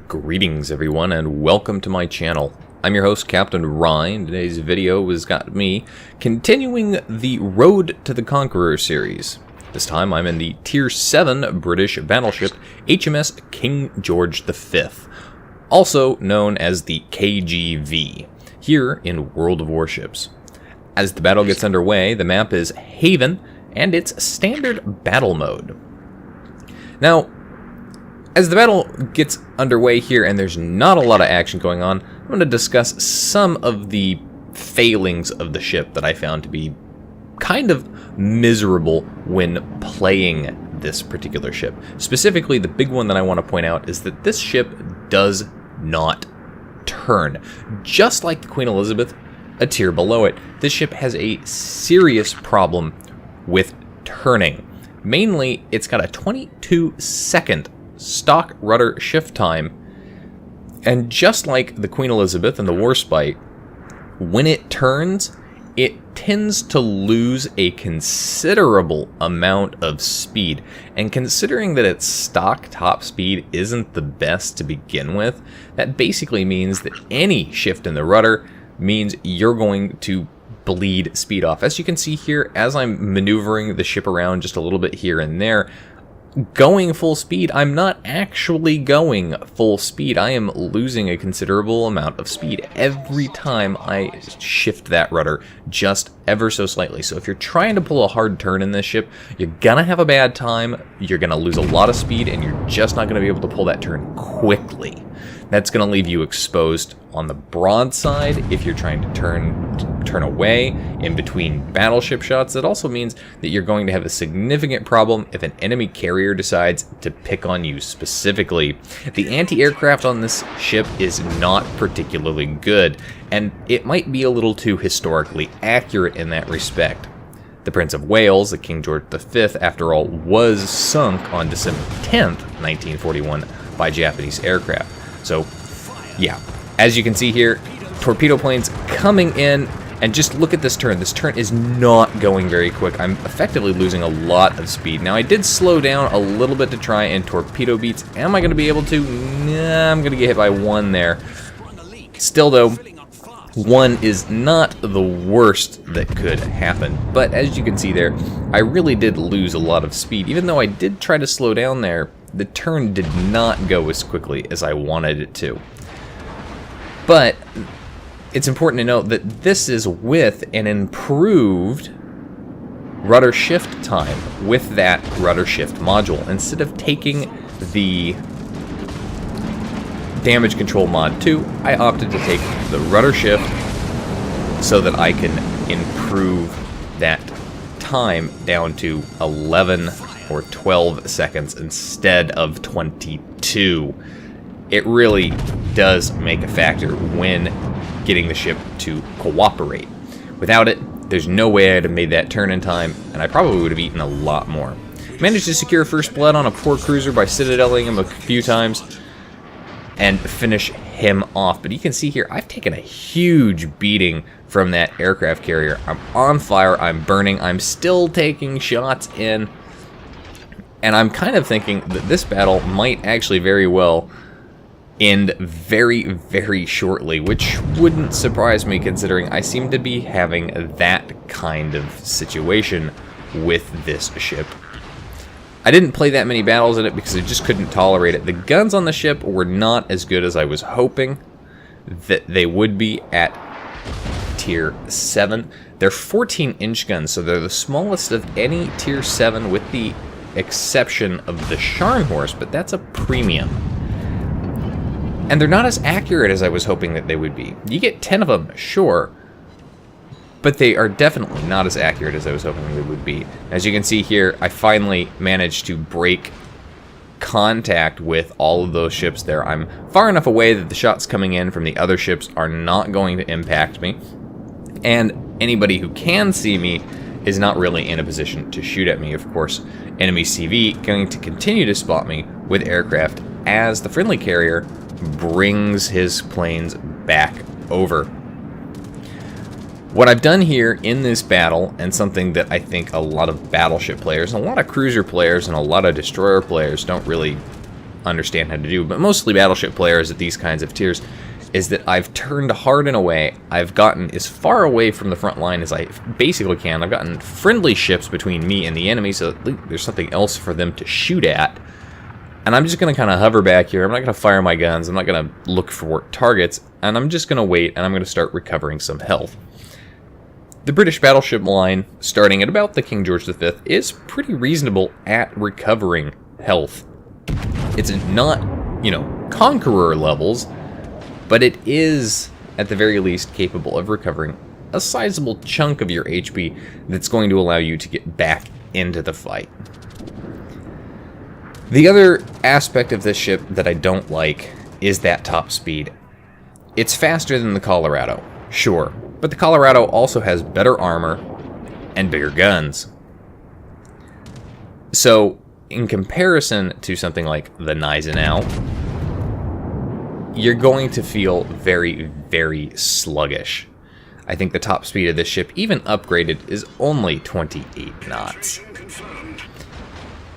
Greetings everyone and welcome to my channel. I'm your host Captain Ryan. Today's video has got me continuing the Road to the Conqueror series. This time I'm in the Tier 7 British battleship HMS King George V, also known as the KGV, here in World of Warships. As the battle gets underway, the map is Haven and it's standard battle mode. Now, as the battle gets underway here and there's not a lot of action going on, I'm going to discuss some of the failings of the ship that I found to be kind of miserable when playing this particular ship. Specifically, the big one that I want to point out is that this ship does not turn. Just like the Queen Elizabeth, a tier below it, this ship has a serious problem with turning. Mainly, it's got a 22-second stock rudder shift time, and just like the Queen Elizabeth and the Warspite, when it turns, it tends to lose a considerable amount of speed. And considering that its stock top speed isn't the best to begin with, that basically means that any shift in the rudder means you're going to bleed speed off. As you can see here, as I'm maneuvering the ship around just a little bit here and there, going full speed, I'm not actually going full speed. I am losing a considerable amount of speed every time I shift that rudder just ever so slightly. So if you're trying to pull a hard turn in this ship, you're gonna have a bad time, you're gonna lose a lot of speed, and you're just not gonna be able to pull that turn quickly. That's gonna leave you exposed on the broadside if you're trying to turn away in between battleship shots. That also means that you're going to have a significant problem if an enemy carrier decides to pick on you specifically. The anti-aircraft on this ship is not particularly good, and it might be a little too historically accurate in that respect. The Prince of Wales, the King George V, after all, was sunk on December 10th, 1941 by Japanese aircraft. So, yeah, as you can see here, torpedo planes coming in, and just look at this turn. This turn is not going very quick. I'm effectively losing a lot of speed. Now, I did slow down a little bit to try and torpedo beats. Am I going to be able to? Nah, I'm going to get hit by one there. Still, though, one is not the worst that could happen. But as you can see there, I really did lose a lot of speed. Even though I did try to slow down there, the turn did not go as quickly as I wanted it to. But it's important to note that this is with an improved rudder shift time with that rudder shift module. Instead of taking the damage control mod 2, I opted to take the rudder shift so that I can improve that time down to 11 or 12 seconds instead of 22. It really does make a factor when getting the ship to cooperate. Without it, there's no way I'd have made that turn in time, and I probably would have eaten a lot more. Managed to secure first blood on a poor cruiser by citadeling him a few times and finish him off. But you can see here, I've taken a huge beating from that aircraft carrier. I'm on fire, I'm burning, I'm still taking shots in, and I'm kind of thinking that this battle might actually very well end very, very shortly, which wouldn't surprise me considering I seem to be having that kind of situation with this ship. I didn't play that many battles in it because I just couldn't tolerate it. The guns on the ship were not as good as I was hoping that they would be at Tier 7. They're 14-inch guns, so they're the smallest of any Tier 7 with the exception of the Scharnhorst, but that's a premium. And they're not as accurate as I was hoping that they would be. You get 10 of them, sure, but they are definitely not as accurate as I was hoping they would be. As you can see here, I finally managed to break contact with all of those ships there. I'm far enough away that the shots coming in from the other ships are not going to impact me, and anybody who can see me is not really in a position to shoot at me. Of course, enemy CV going to continue to spot me with aircraft as the friendly carrier brings his planes back over. What I've done here in this battle, and something that I think a lot of battleship players, and a lot of cruiser players, and a lot of destroyer players don't really understand how to do, but mostly battleship players at these kinds of tiers, is that I've turned hard and away. I've gotten as far away from the front line as I basically can. I've gotten friendly ships between me and the enemy, so at least there's something else for them to shoot at. And I'm just going to kind of hover back here. I'm not going to fire my guns. I'm not going to look for targets. And I'm just going to wait, and I'm going to start recovering some health. The British battleship line, starting at about the King George V, is pretty reasonable at recovering health. It's not, you know, Conqueror levels, but it is, at the very least, capable of recovering a sizable chunk of your HP that's going to allow you to get back into the fight. The other aspect of this ship that I don't like is that top speed. It's faster than the Colorado, sure, but the Colorado also has better armor and bigger guns. So, in comparison to something like the Gneisenau, you're going to feel very, very sluggish. I think the top speed of this ship, even upgraded, is only 28 knots.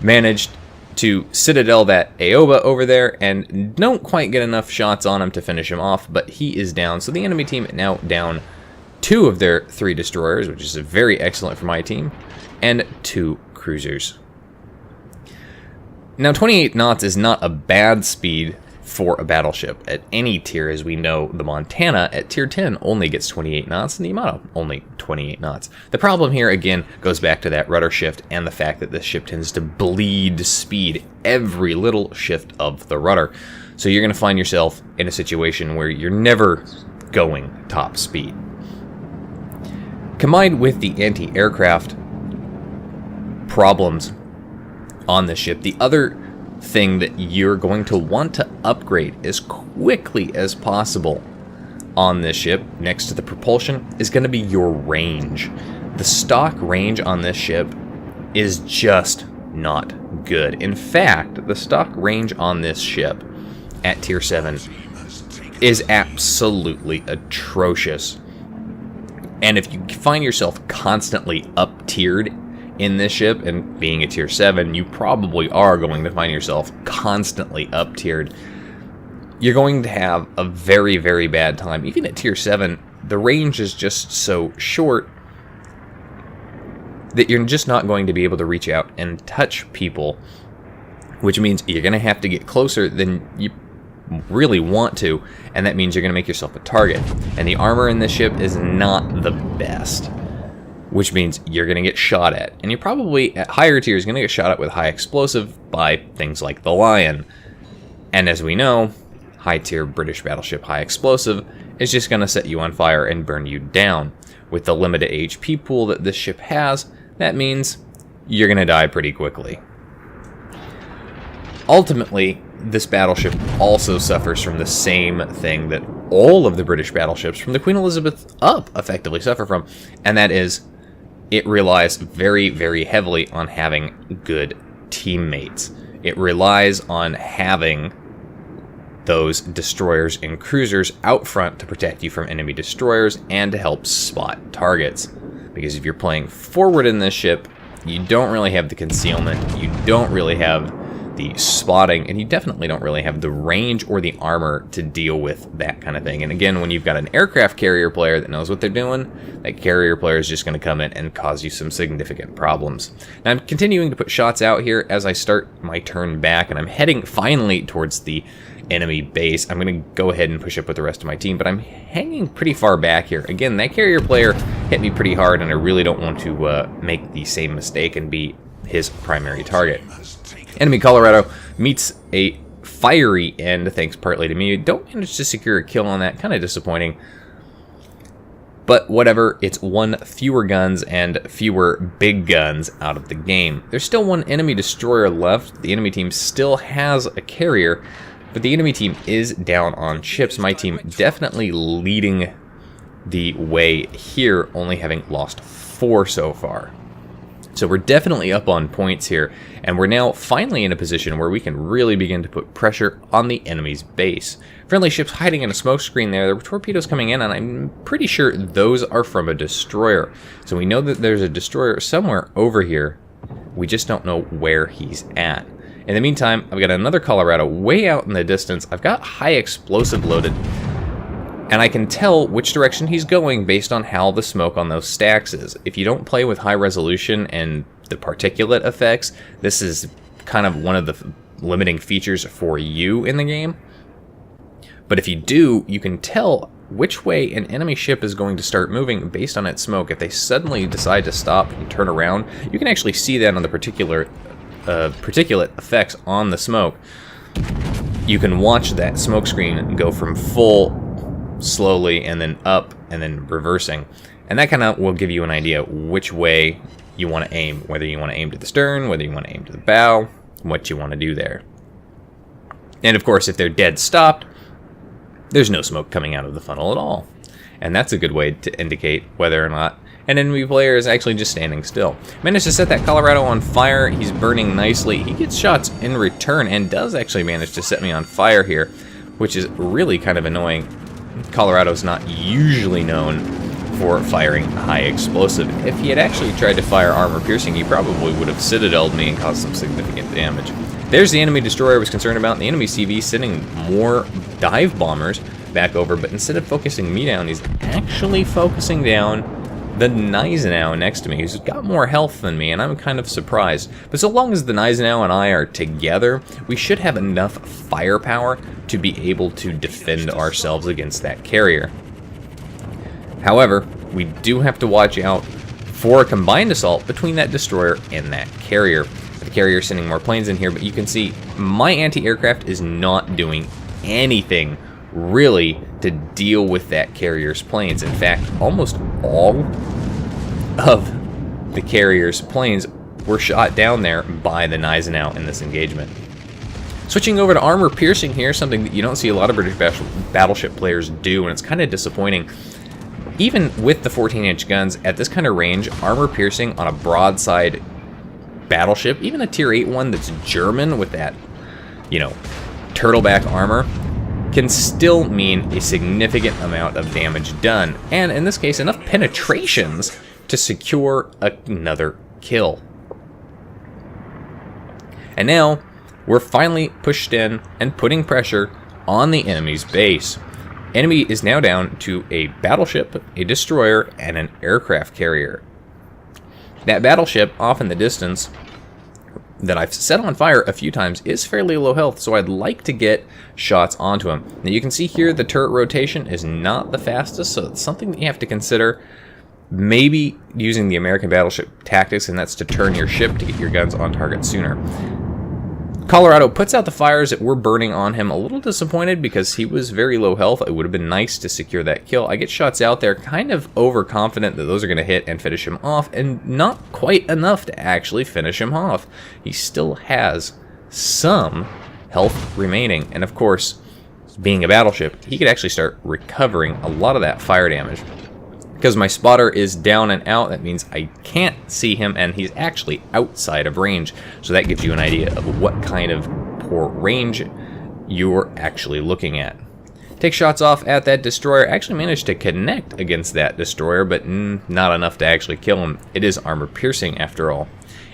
Managed to citadel that Aoba over there, and don't quite get enough shots on him to finish him off, but he is down. So the enemy team now down 2 of their 3 destroyers, which is very excellent for my team, and 2 cruisers. Now 28 knots is not a bad speed for a battleship at any tier. As we know, the Montana at tier 10 only gets 28 knots, and the Yamato only 28 knots. The problem here, again, goes back to that rudder shift and the fact that this ship tends to bleed speed every little shift of the rudder. So you're going to find yourself in a situation where you're never going top speed. Combined with the anti-aircraft problems on this ship, the other thing that you're going to want to upgrade as quickly as possible on this ship, next to the propulsion, is going to be your range. The stock range on this ship is just not good. In fact, the stock range on this ship at tier 7 is absolutely atrocious. And if you find yourself constantly up-tiered in this ship, and being a tier 7, you probably are going to find yourself constantly up-tiered. You're going to have a very, very bad time. Even at tier 7, the range is just so short that you're just not going to be able to reach out and touch people, which means you're going to have to get closer than you really want to, and that means you're going to make yourself a target. And the armor in this ship is not the best, which means you're going to get shot at. And you're probably, at higher tiers, going to get shot at with high explosive by things like the Lion. And as we know, high tier British battleship high explosive is just going to set you on fire and burn you down. With the limited HP pool that this ship has, that means you're going to die pretty quickly. Ultimately, this battleship also suffers from the same thing that all of the British battleships from the Queen Elizabeth up effectively suffer from, and that is it relies very, very heavily on having good teammates. It relies on having those destroyers and cruisers out front to protect you from enemy destroyers and to help spot targets. Because if you're playing forward in this ship, you don't really have the concealment, you don't really have the spotting, and you definitely don't really have the range or the armor to deal with that kind of thing. And again, when you've got an aircraft carrier player that knows what they're doing, that carrier player is just going to come in and cause you some significant problems. Now, I'm continuing to put shots out here as I start my turn back, and I'm heading finally towards the enemy base. I'm going to go ahead and push up with the rest of my team, but I'm hanging pretty far back here. Again, that carrier player hit me pretty hard, and I really don't want to make the same mistake and be his primary target. Enemy Colorado meets a fiery end, thanks partly to me. Don't manage to secure a kill on that, kind of disappointing. But whatever, it's 1 fewer guns and fewer big guns out of the game. There's still 1 enemy destroyer left. The enemy team still has a carrier, but the enemy team is down on ships. My team definitely leading the way here, only having lost 4 so far. So we're definitely up on points here, and we're now finally in a position where we can really begin to put pressure on the enemy's base. Friendly ships hiding in a smoke screen there. There were torpedoes coming in, and I'm pretty sure those are from a destroyer. So we know that there's a destroyer somewhere over here. We just don't know where he's at. In the meantime, I've got another Colorado way out in the distance. I've got high explosive loaded, and I can tell which direction he's going based on how the smoke on those stacks is. If you don't play with high resolution and the particulate effects, this is kind of one of the limiting features for you in the game. But if you do, you can tell which way an enemy ship is going to start moving based on its smoke. If they suddenly decide to stop and turn around, you can actually see that on the particulate effects on the smoke. You can watch that smoke screen go from full slowly and then up and then reversing, and that kind of will give you an idea which way you want to aim, whether you want to aim to the stern, whether you want to aim to the bow, what you want to do there. And of course, if they're dead stopped, there's no smoke coming out of the funnel at all, and that's a good way to indicate whether or not an enemy player is actually just standing still. Managed to set that Colorado on fire. He's burning nicely. He gets shots in return and does actually manage to set me on fire here, which is really kind of annoying. Colorado's not usually known for firing high explosive. If he had actually tried to fire armor piercing, he probably would have citadeled me and caused some significant damage. There's the enemy destroyer I was concerned about. The enemy CV sending more dive bombers back over, but instead of focusing me down, he's actually focusing down the Gneisenau next to me, who's got more health than me, and I'm kind of surprised. But so long as the Gneisenau and I are together, we should have enough firepower to be able to defend ourselves against that carrier. However, we do have to watch out for a combined assault between that destroyer and that carrier. The carrier is sending more planes in here, but you can see my anti-aircraft is not doing anything really to deal with that carrier's planes. In fact, almost all of the carrier's planes were shot down there by the Gneisenau in this engagement. Switching over to armor piercing here, something that you don't see a lot of British battleship players do, and it's kind of disappointing. Even with the 14-inch guns, at this kind of range, armor piercing on a broadside battleship, even a tier 8 one that's German with that, turtleback armor, can still mean a significant amount of damage done, and in this case, enough penetrations to secure another kill. And now, we're finally pushed in and putting pressure on the enemy's base. Enemy is now down to a battleship, a destroyer, and an aircraft carrier. That battleship off in the distance that I've set on fire a few times is fairly low health, so I'd like to get shots onto him. Now you can see here the turret rotation is not the fastest, so it's something that you have to consider. Maybe using the American battleship tactics, and that's to turn your ship to get your guns on target sooner. Colorado puts out the fires that were burning on him. A little disappointed because he was very low health. It would have been nice to secure that kill. I get shots out there, kind of overconfident that those are going to hit and finish him off, and not quite enough to actually finish him off. He still has some health remaining, and of course, being a battleship, he could actually start recovering a lot of that fire damage. Because my spotter is down and out, that means I can't see him, and he's actually outside of range. So that gives you an idea of what kind of poor range you're actually looking at. Take shots off at that destroyer. Actually managed to connect against that destroyer, but not enough to actually kill him. It is armor piercing after all.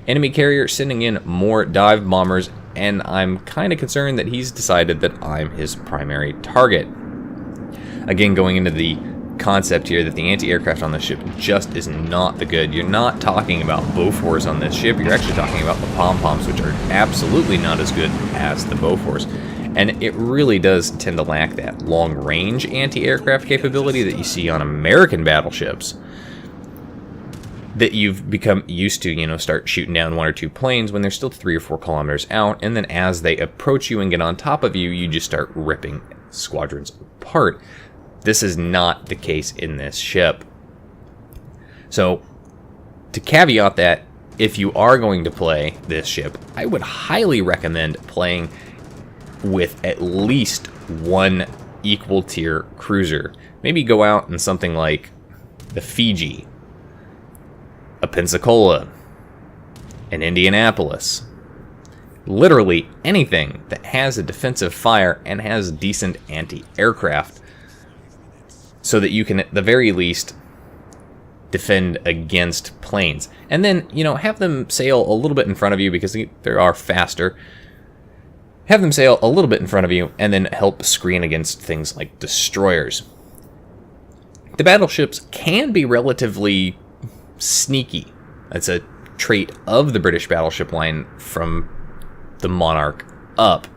Enemy carrier sending in more dive bombers, and I'm kind of concerned that he's decided that I'm his primary target. Again, going into the concept here that the anti-aircraft on this ship just is not the good. You're not talking about Bofors on this ship, you're actually talking about the pom-poms, which are absolutely not as good as the Bofors. And it really does tend to lack that long-range anti-aircraft capability that you see on American battleships that you've become used to, start shooting down 1 or 2 planes when they're still 3 or 4 kilometers out, and then as they approach you and get on top of you, you just start ripping squadrons apart. This is not the case in this ship. So, to caveat that, if you are going to play this ship, I would highly recommend playing with at least one equal tier cruiser. Maybe go out in something like the Fiji, a Pensacola, an Indianapolis. Literally anything that has a defensive fire and has decent anti-aircraft, so that you can, at the very least, defend against planes. And then, have them sail a little bit in front of you because they are faster. have them sail a little bit in front of you, and then help screen against things like destroyers. The battleships can be relatively sneaky. That's a trait of the British battleship line from the Monarch up.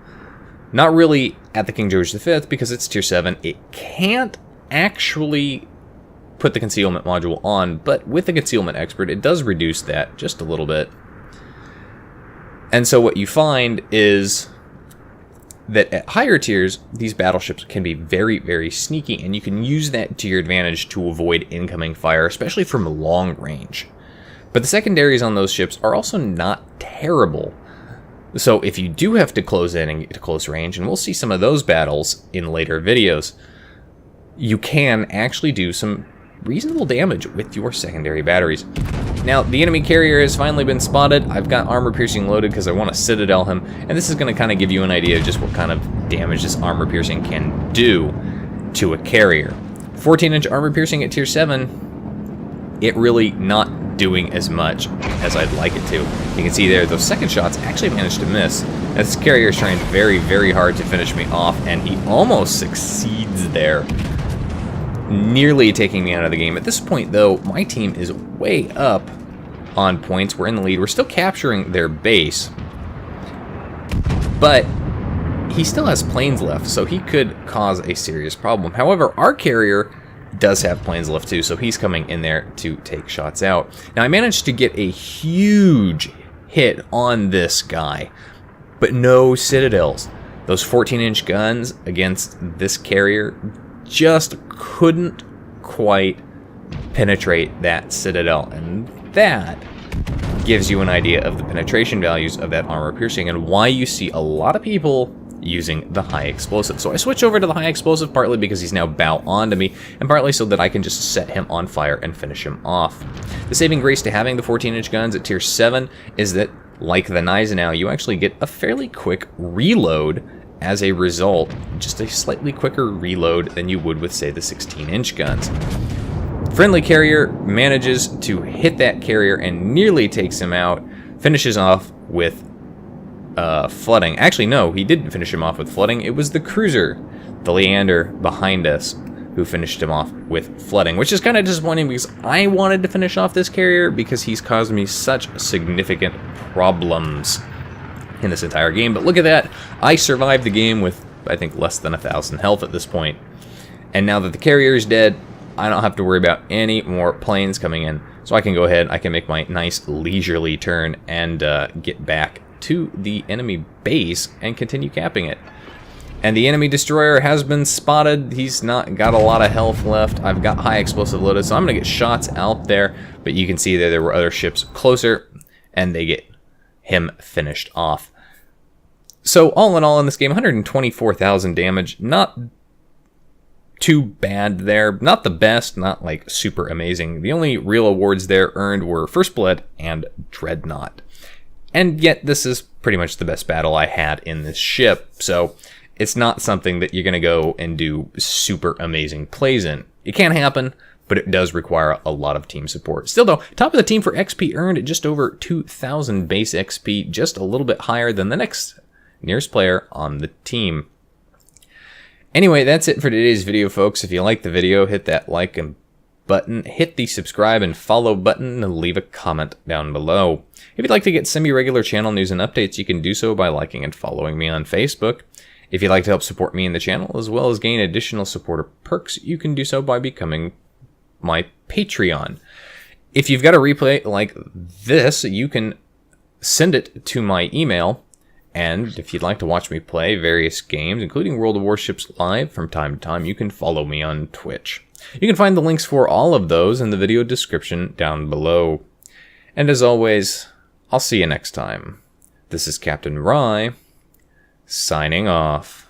Not really at the King George V, because it's tier 7. It can't actually put the concealment module on, but with the concealment expert, it does reduce that just a little bit. And so what you find is that at higher tiers, these battleships can be very, very sneaky, and you can use that to your advantage to avoid incoming fire, especially from long range. But the secondaries on those ships are also not terrible. So if you do have to close in and get to close range, and we'll see some of those battles in later videos, you can actually do some reasonable damage with your secondary batteries. Now, the enemy carrier has finally been spotted. I've got armor piercing loaded because I want to citadel him, and this is going to kind of give you an idea of just what kind of damage this armor piercing can do to a carrier. 14-inch armor piercing at tier 7, it really not doing as much as I'd like it to. You can see there, those second shots actually managed to miss. This carrier is trying very, very hard to finish me off, and he almost succeeds there, nearly taking me out of the game. At this point, though, my team is way up on points. We're in the lead. We're still capturing their base, but he still has planes left, so he could cause a serious problem. However, our carrier does have planes left too, so he's coming in there to take shots out. Now, I managed to get a huge hit on this guy, but no citadels. Those 14-inch guns against this carrier just couldn't quite penetrate that citadel, and that gives you an idea of the penetration values of that armor piercing and why you see a lot of people using the high explosive. So I switch over to the high explosive partly because he's now bow onto me, and partly so that I can just set him on fire and finish him off. The saving grace to having the 14-inch guns at tier 7 is that, like the Gneisenau, you actually get a fairly quick reload as a result, just a slightly quicker reload than you would with, say, the 16-inch guns. Friendly carrier manages to hit that carrier and nearly takes him out, finishes off with flooding. Actually, no, he didn't finish him off with flooding. It was the cruiser, the Leander, behind us, who finished him off with flooding, which is kind of disappointing because I wanted to finish off this carrier because he's caused me such significant problems in this entire game. But look at that. I survived the game with, I think, less than 1,000 health at this point. And now that the carrier is dead, I don't have to worry about any more planes coming in. So I can go ahead, I can make my nice leisurely turn and get back to the enemy base and continue capping it. And the enemy destroyer has been spotted. He's not got a lot of health left. I've got high explosive loaded, so I'm going to get shots out there. But you can see there were other ships closer, and they get him finished off. So all in all in this game, 124,000 damage. Not too bad there. Not the best, not like super amazing. The only real awards there earned were First Blood and Dreadnought. And yet this is pretty much the best battle I had in this ship. So it's not something that you're going to go and do super amazing plays in. It can happen, but it does require a lot of team support. Still though, top of the team for XP earned, just over 2,000 base XP, just a little bit higher than the next nearest player on the team. Anyway, that's it for today's video, folks. If you like the video, hit that like button, hit the subscribe and follow button, and leave a comment down below. If you'd like to get semi-regular channel news and updates, you can do so by liking and following me on Facebook. If you'd like to help support me in the channel, as well as gain additional supporter perks, you can do so by becoming my Patreon. If you've got a replay like this, you can send it to my email. And if you'd like to watch me play various games, including World of Warships live from time to time, you can follow me on Twitch. You can find the links for all of those in the video description down below. And as always, I'll see you next time. This is Captain Rye, signing off.